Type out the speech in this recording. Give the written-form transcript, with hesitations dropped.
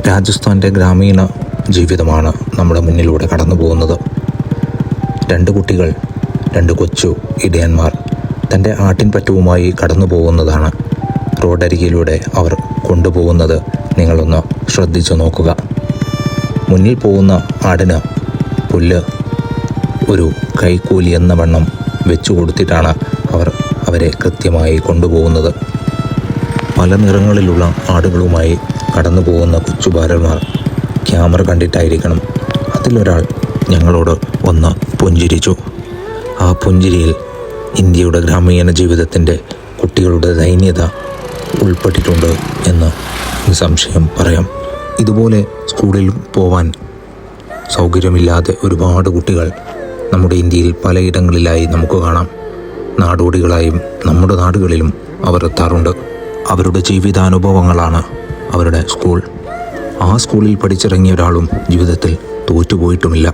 രാജസ്ഥാൻ്റെ ഗ്രാമീണ ജീവിതമാണ് നമ്മുടെ മുന്നിലൂടെ കടന്നു പോകുന്നത്. രണ്ട് കുട്ടികൾ, രണ്ട് കൊച്ചു ഇടയന്മാർ തൻ്റെ ആട്ടിൻപറ്റവുമായി കടന്നു പോകുന്നതാണ്. റോഡരികിലൂടെ അവർ കൊണ്ടുപോകുന്നത് നിങ്ങളൊന്ന് ശ്രദ്ധിച്ചു നോക്കുക. മുന്നിൽ പോകുന്ന ആടിന് പുല്ല് ഒരു കൈക്കൂലി എന്ന വണ്ണം വെച്ചു കൊടുത്തിട്ടാണ് അവരെ കൃത്യമായി കൊണ്ടുപോകുന്നത്. പല നിറങ്ങളിലുള്ള ആടുകളുമായി കടന്നു പോകുന്ന കൊച്ചു ബാലന്മാർ ക്യാമറ കണ്ടിട്ടായിരിക്കണം. അതിലൊരാൾ ഞങ്ങളോട് ഒന്ന് പുഞ്ചിരിച്ചു. ആ പുഞ്ചിരിയിൽ ഇന്ത്യയുടെ ഗ്രാമീണ ജീവിതത്തിൻ്റെ കുട്ടികളുടെ ദൈന്യത ഉൾപ്പെട്ടിട്ടുണ്ട് എന്ന് നിസ്സംശയം പറയാം. ഇതുപോലെ സ്കൂളിൽ പോവാൻ സൗകര്യമില്ലാതെ ഒരുപാട് കുട്ടികൾ നമ്മുടെ ഇന്ത്യയിൽ പലയിടങ്ങളിലായി നമുക്ക് കാണാം. നാടോടികളായും നമ്മുടെ നാടുകളിലും അവർ എത്താറുണ്ട്. അവരുടെ ജീവിതാനുഭവങ്ങളാണ് അവരുടെ സ്കൂൾ. ആ സ്കൂളിൽ പഠിച്ചിറങ്ങിയ ഒരാളും ജീവിതത്തിൽ തോറ്റുപോയിട്ടുമില്ല.